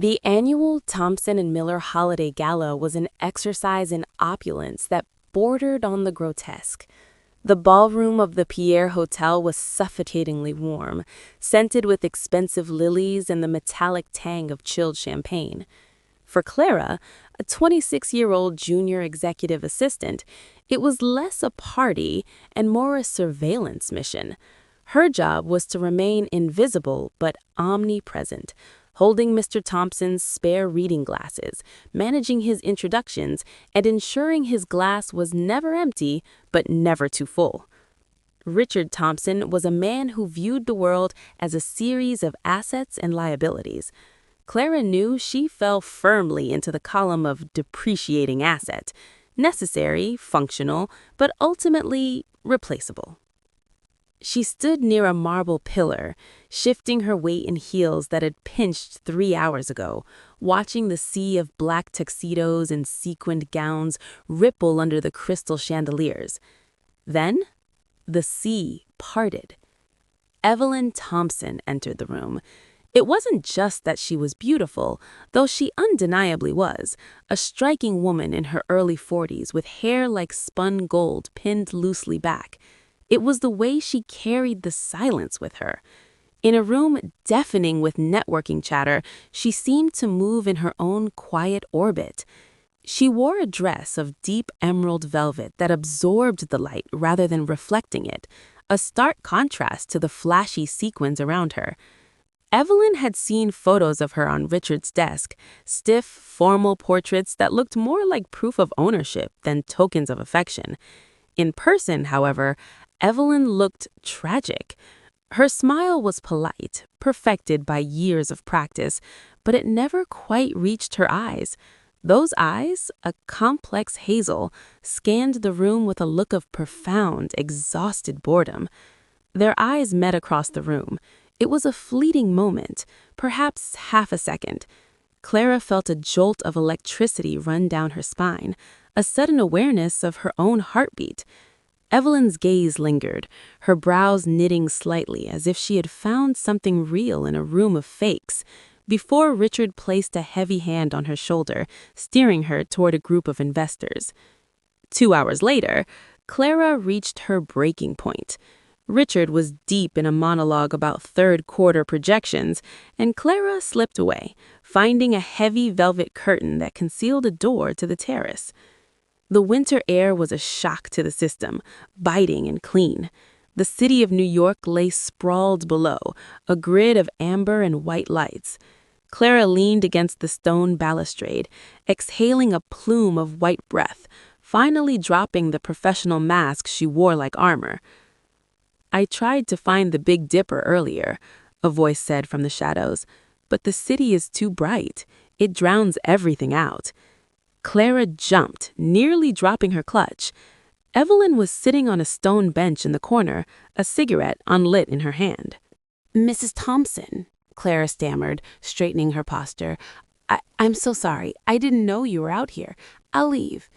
The annual Thompson and Miller Holiday Gala was an exercise in opulence that bordered on the grotesque. The ballroom of the Pierre Hotel was suffocatingly warm, scented with expensive lilies and the metallic tang of chilled champagne. For Clara, a 26-year-old junior executive assistant, it was less a party and more a surveillance mission. Her job was to remain invisible but omnipresent, holding Mr. Thompson's spare reading glasses, managing his introductions, and ensuring his glass was never empty but never too full. Richard Thompson was a man who viewed the world as a series of assets and liabilities. Clara knew she fell firmly into the column of depreciating asset, necessary, functional, but ultimately replaceable. She stood near a marble pillar, shifting her weight in heels that had pinched 3 hours ago, watching the sea of black tuxedos and sequined gowns ripple under the crystal chandeliers. Then, the sea parted. Evelyn Thompson entered the room. It wasn't just that she was beautiful, though she undeniably was, a striking woman in her early 40s with hair like spun gold pinned loosely back. It was the way she carried the silence with her. In a room deafening with networking chatter, she seemed to move in her own quiet orbit. She wore a dress of deep emerald velvet that absorbed the light rather than reflecting it, a stark contrast to the flashy sequins around her. Evelyn had seen photos of her on Richard's desk, stiff, formal portraits that looked more like proof of ownership than tokens of affection. In person, however, Evelyn looked tragic. Her smile was polite, perfected by years of practice, but it never quite reached her eyes. Those eyes, a complex hazel, scanned the room with a look of profound, exhausted boredom. Their eyes met across the room. It was a fleeting moment, perhaps half a second. Clara felt a jolt of electricity run down her spine, a sudden awareness of her own heartbeat. Evelyn's gaze lingered, her brows knitting slightly as if she had found something real in a room of fakes, before Richard placed a heavy hand on her shoulder, steering her toward a group of investors. 2 hours later, Clara reached her breaking point. Richard was deep in a monologue about third-quarter projections, and Clara slipped away, finding a heavy velvet curtain that concealed a door to the terrace. The winter air was a shock to the system, biting and clean. The city of New York lay sprawled below, a grid of amber and white lights. Clara leaned against the stone balustrade, exhaling a plume of white breath, finally dropping the professional mask she wore like armor. "I tried to find the Big Dipper earlier," a voice said from the shadows, "but the city is too bright. It drowns everything out." Clara jumped, nearly dropping her clutch. Evelyn was sitting on a stone bench in the corner, a cigarette unlit in her hand. "Mrs. Thompson," Clara stammered, straightening her posture. I'm so sorry. I didn't know you were out here. I'll leave."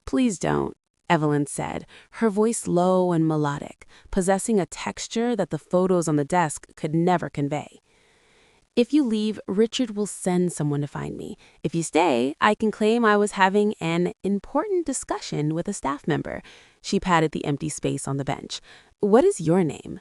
"Please don't," Evelyn said, her voice low and melodic, possessing a texture that the photos on the desk could never convey. "If you leave, Richard will send someone to find me. If you stay, I can claim I was having an important discussion with a staff member." She patted the empty space on the bench. "What is your name?"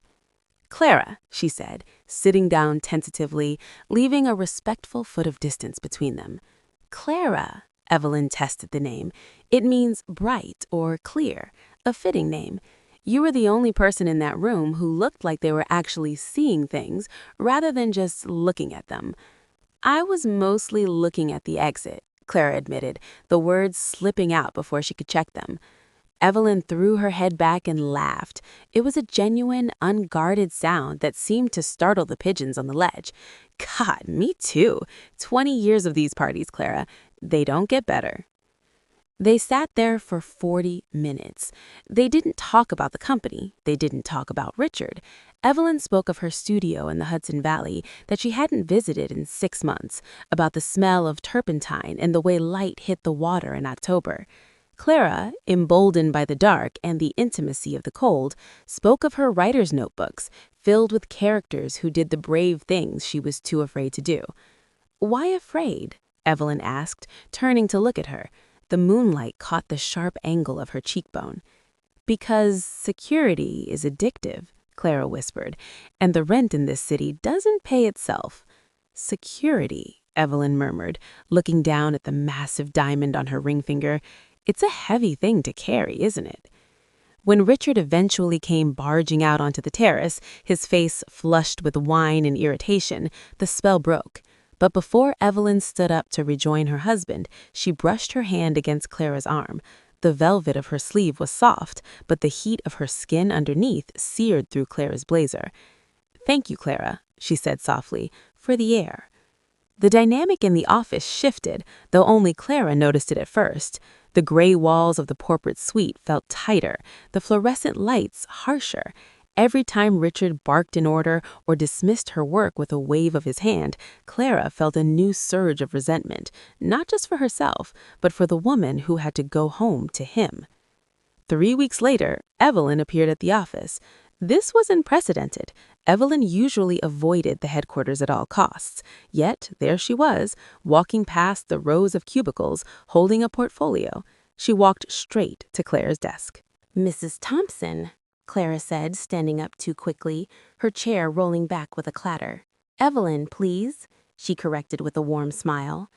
"Clara," she said, sitting down tentatively, leaving a respectful foot of distance between them. "Clara," Evelyn tested the name. "It means bright or clear, a fitting name. You were the only person in that room who looked like they were actually seeing things rather than just looking at them." "I was mostly looking at the exit," Clara admitted, the words slipping out before she could check them. Evelyn threw her head back and laughed. It was a genuine, unguarded sound that seemed to startle the pigeons on the ledge. "God, me too. 20 years of these parties, Clara. They don't get better." They sat there for 40 minutes. They didn't talk about the company. They didn't talk about Richard. Evelyn spoke of her studio in the Hudson Valley that she hadn't visited in 6 months, about the smell of turpentine and the way light hit the water in October. Clara, emboldened by the dark and the intimacy of the cold, spoke of her writer's notebooks, filled with characters who did the brave things she was too afraid to do. Why afraid? Evelyn asked, turning to look at her. The moonlight caught the sharp angle of her cheekbone. Because security is addictive, Clara whispered, and the rent in this city doesn't pay itself. Security, Evelyn murmured, looking down at the massive diamond on her ring finger. It's a heavy thing to carry, isn't it? When Richard eventually came barging out onto the terrace, his face flushed with wine and irritation, the spell broke. But before Evelyn stood up to rejoin her husband, she brushed her hand against Clara's arm. The velvet of her sleeve was soft, but the heat of her skin underneath seared through Clara's blazer. "Thank you, Clara," she said softly, "for the air." The dynamic in the office shifted, though only Clara noticed it at first. The gray walls of the corporate suite felt tighter, the fluorescent lights harsher. Every time Richard barked an order or dismissed her work with a wave of his hand, Clara felt a new surge of resentment, not just for herself, but for the woman who had to go home to him. 3 weeks later, Evelyn appeared at the office. This was unprecedented. Evelyn usually avoided the headquarters at all costs. Yet, there she was, walking past the rows of cubicles, holding a portfolio. She walked straight to Clara's desk. "Mrs. Thompson," Clara said, standing up too quickly, her chair rolling back with a clatter. "Evelyn, please," she corrected with a warm smile.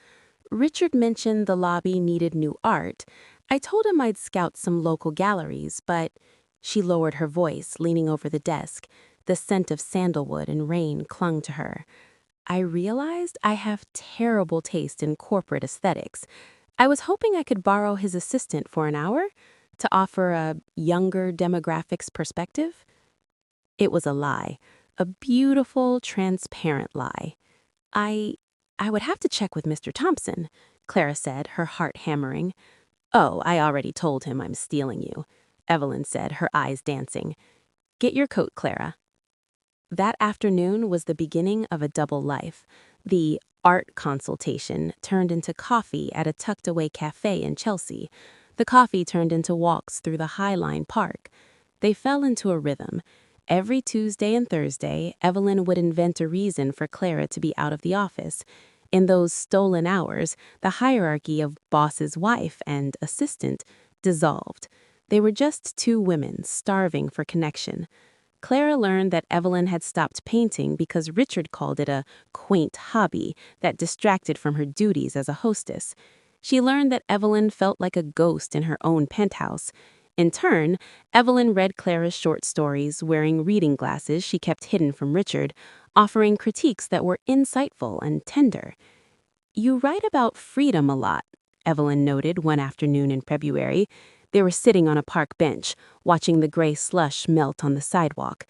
"Richard mentioned the lobby needed new art. I told him I'd scout some local galleries, but—" She lowered her voice, leaning over the desk. The scent of sandalwood and rain clung to her. "I realized I have terrible taste in corporate aesthetics. I was hoping I could borrow his assistant for an hour to offer a younger demographics perspective." It was a lie, a beautiful, transparent lie. I would have to check with Mr. Thompson," Clara said, her heart hammering. "Oh, I already told him I'm stealing you," Evelyn said, her eyes dancing. "Get your coat, Clara." That afternoon was the beginning of a double life. The art consultation turned into coffee at a tucked-away cafe in Chelsea. The coffee turned into walks through the High Line Park. They fell into a rhythm. Every Tuesday and Thursday, Evelyn would invent a reason for Clara to be out of the office. In those stolen hours, the hierarchy of boss's wife and assistant dissolved. They were just two women starving for connection. Clara learned that Evelyn had stopped painting because Richard called it a quaint hobby that distracted from her duties as a hostess. She learned that Evelyn felt like a ghost in her own penthouse. In turn, Evelyn read Clara's short stories, wearing reading glasses she kept hidden from Richard, offering critiques that were insightful and tender. "You write about freedom a lot," Evelyn noted one afternoon in February. They were sitting on a park bench, watching the gray slush melt on the sidewalk.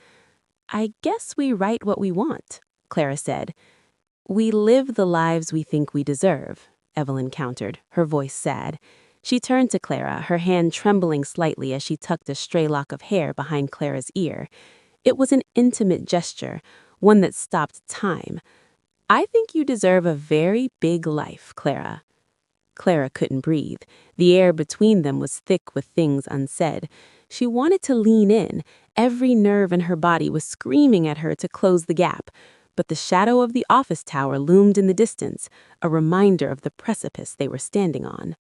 "I guess we write what we want," Clara said. "We live the lives we think we deserve," Evelyn countered, her voice sad. She turned to Clara, her hand trembling slightly as she tucked a stray lock of hair behind Clara's ear. It was an intimate gesture, one that stopped time. "I think you deserve a very big life, Clara." Clara couldn't breathe. The air between them was thick with things unsaid. She wanted to lean in. Every nerve in her body was screaming at her to close the gap. But the shadow of the office tower loomed in the distance, a reminder of the precipice they were standing on.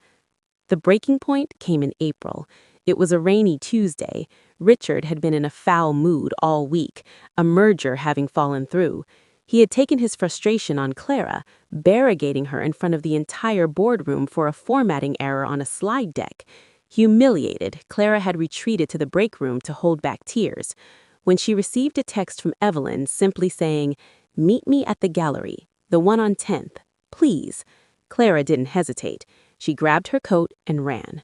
The breaking point came in April. It was a rainy Tuesday. Richard had been in a foul mood all week, a merger having fallen through. He had taken his frustration on Clara, barricading her in front of the entire boardroom for a formatting error on a slide deck. Humiliated, Clara had retreated to the break room to hold back tears. When she received a text from Evelyn simply saying, "Meet me at the gallery, the one on 10th, please," Clara didn't hesitate. She grabbed her coat and ran.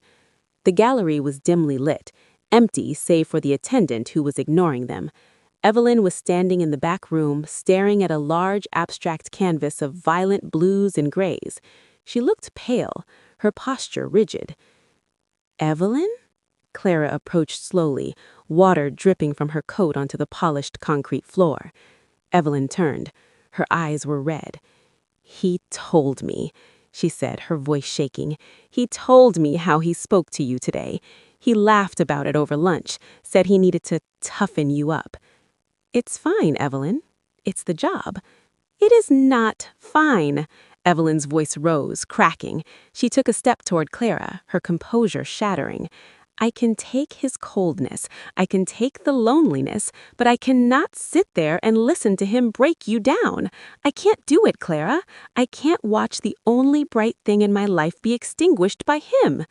The gallery was dimly lit, empty save for the attendant who was ignoring them. Evelyn was standing in the back room, staring at a large abstract canvas of violent blues and grays. She looked pale, her posture rigid. "Evelyn?" Clara approached slowly, water dripping from her coat onto the polished concrete floor. Evelyn turned. Her eyes were red. "He told me," she said, her voice shaking. "He told me how he spoke to you today. He laughed about it over lunch, said he needed to toughen you up." "It's fine, Evelyn. It's the job." "It is not fine." Evelyn's voice rose, cracking. She took a step toward Clara, her composure shattering. I can take his coldness, I can take the loneliness, but I cannot sit there and listen to him break you down. I can't do it, Clara. I can't watch the only bright thing in my life be extinguished by him.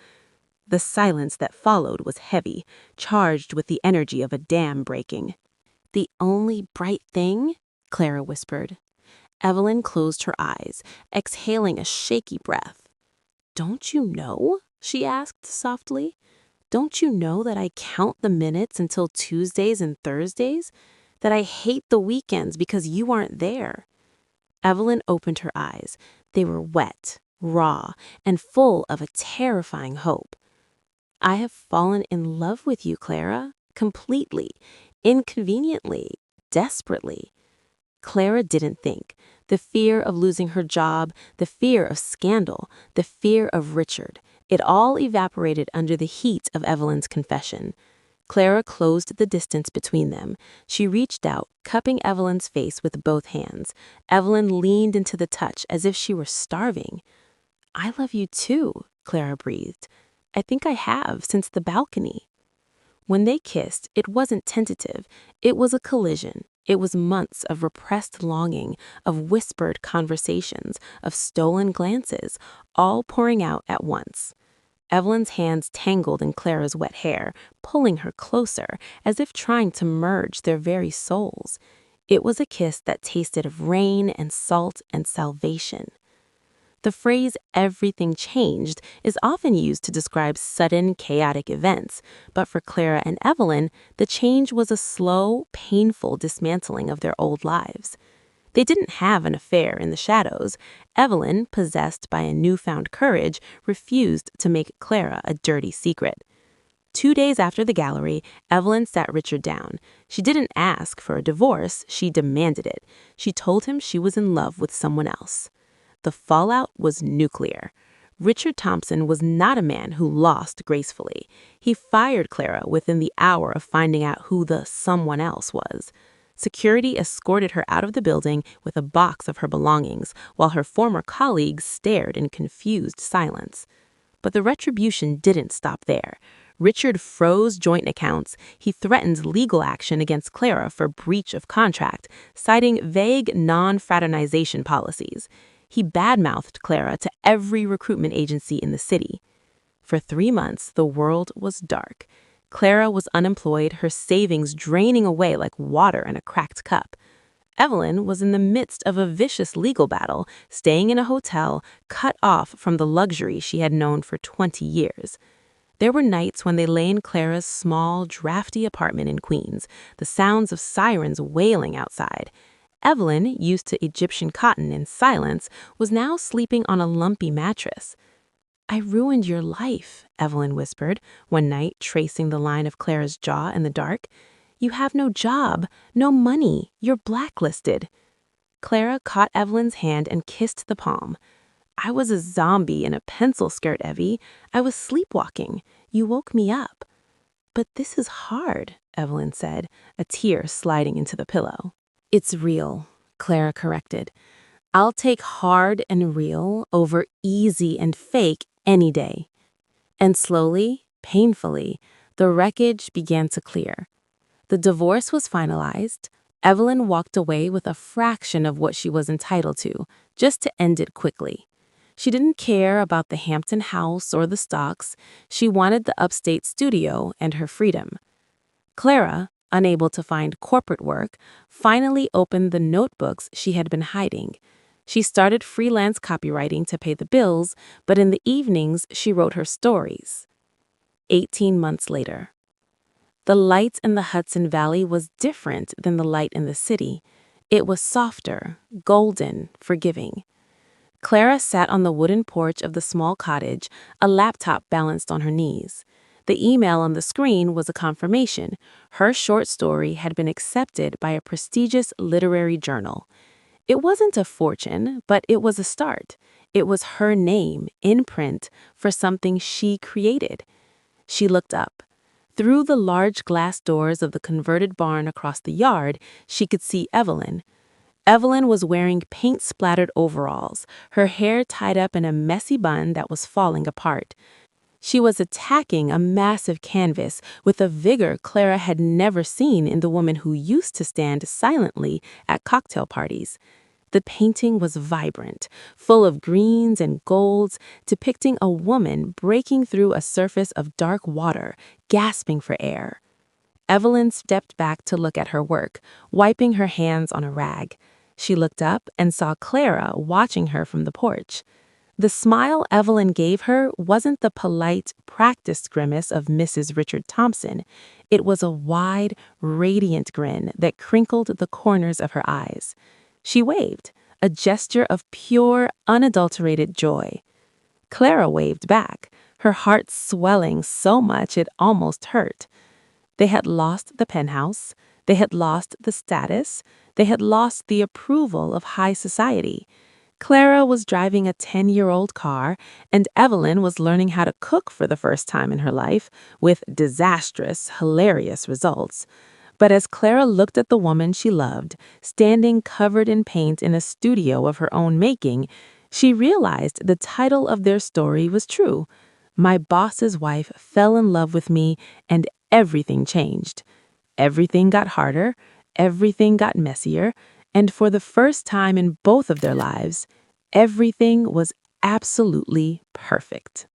The silence that followed was heavy, charged with the energy of a dam breaking. The only bright thing? Clara whispered. Evelyn closed her eyes, exhaling a shaky breath. Don't you know? She asked softly. Don't you know that I count the minutes until Tuesdays and Thursdays? That I hate the weekends because you aren't there? Evelyn opened her eyes. They were wet, raw, and full of a terrifying hope. I have fallen in love with you, Clara, completely, inconveniently, desperately. Clara didn't think. The fear of losing her job, the fear of scandal, the fear of Richard, it all evaporated under the heat of Evelyn's confession. Clara closed the distance between them. She reached out, cupping Evelyn's face with both hands. Evelyn leaned into the touch as if she were starving. I love you too, Clara breathed. I think I have since the balcony. When they kissed, it wasn't tentative. It was a collision. It was months of repressed longing, of whispered conversations, of stolen glances, all pouring out at once. Evelyn's hands tangled in Clara's wet hair, pulling her closer, as if trying to merge their very souls. It was a kiss that tasted of rain and salt and salvation. The phrase everything changed is often used to describe sudden, chaotic events, but for Clara and Evelyn, the change was a slow, painful dismantling of their old lives. They didn't have an affair in the shadows. Evelyn, possessed by a newfound courage, refused to make Clara a dirty secret. 2 days after the gallery, Evelyn sat Richard down. She didn't ask for a divorce, she demanded it. She told him she was in love with someone else. The fallout was nuclear. Richard Thompson was not a man who lost gracefully. He fired Clara within the hour of finding out who the someone else was. Security escorted her out of the building with a box of her belongings, while her former colleagues stared in confused silence. But the retribution didn't stop there. Richard froze joint accounts. He threatened legal action against Clara for breach of contract, citing vague non-fraternization policies. He badmouthed Clara to every recruitment agency in the city. For 3 months, the world was dark. Clara was unemployed, her savings draining away like water in a cracked cup. Evelyn was in the midst of a vicious legal battle, staying in a hotel, cut off from the luxury she had known for 20 years. There were nights when they lay in Clara's small, drafty apartment in Queens, the sounds of sirens wailing outside. Evelyn, used to Egyptian cotton in silence, was now sleeping on a lumpy mattress. I ruined your life, Evelyn whispered, one night tracing the line of Clara's jaw in the dark. You have no job, no money, you're blacklisted. Clara caught Evelyn's hand and kissed the palm. I was a zombie in a pencil skirt, Evie. I was sleepwalking. You woke me up. But this is hard, Evelyn said, a tear sliding into the pillow. It's real, Clara corrected. I'll take hard and real over easy and fake any day. And slowly, painfully, the wreckage began to clear. The divorce was finalized. Evelyn walked away with a fraction of what she was entitled to, just to end it quickly. She didn't care about the Hampton house or the stocks. She wanted the upstate studio and her freedom. Clara, unable to find corporate work, finally opened the notebooks she had been hiding. She started freelance copywriting to pay the bills, but in the evenings she wrote her stories. 18 months later. The light in the Hudson Valley was different than the light in the city. It was softer, golden, forgiving. Clara sat on the wooden porch of the small cottage, a laptop balanced on her knees. The email on the screen was a confirmation. Her short story had been accepted by a prestigious literary journal. It wasn't a fortune, but it was a start. It was her name, in print, for something she created. She looked up. Through the large glass doors of the converted barn across the yard, she could see Evelyn. Evelyn was wearing paint-splattered overalls, her hair tied up in a messy bun that was falling apart. She was attacking a massive canvas with a vigor Clara had never seen in the woman who used to stand silently at cocktail parties. The painting was vibrant, full of greens and golds, depicting a woman breaking through a surface of dark water, gasping for air. Evelyn stepped back to look at her work, wiping her hands on a rag. She looked up and saw Clara watching her from the porch. The smile Evelyn gave her wasn't the polite, practiced grimace of Mrs. Richard Thompson. It was a wide, radiant grin that crinkled the corners of her eyes. She waved, a gesture of pure, unadulterated joy. Clara waved back, her heart swelling so much it almost hurt. They had lost the penthouse, they had lost the status, they had lost the approval of high society. Clara was driving a 10-year-old car, and Evelyn was learning how to cook for the first time in her life, with disastrous, hilarious results. But as Clara looked at the woman she loved, standing covered in paint in a studio of her own making, she realized the title of their story was true. My boss's wife fell in love with me, and everything changed. Everything got harder, everything got messier, and for the first time in both of their lives, everything was absolutely perfect.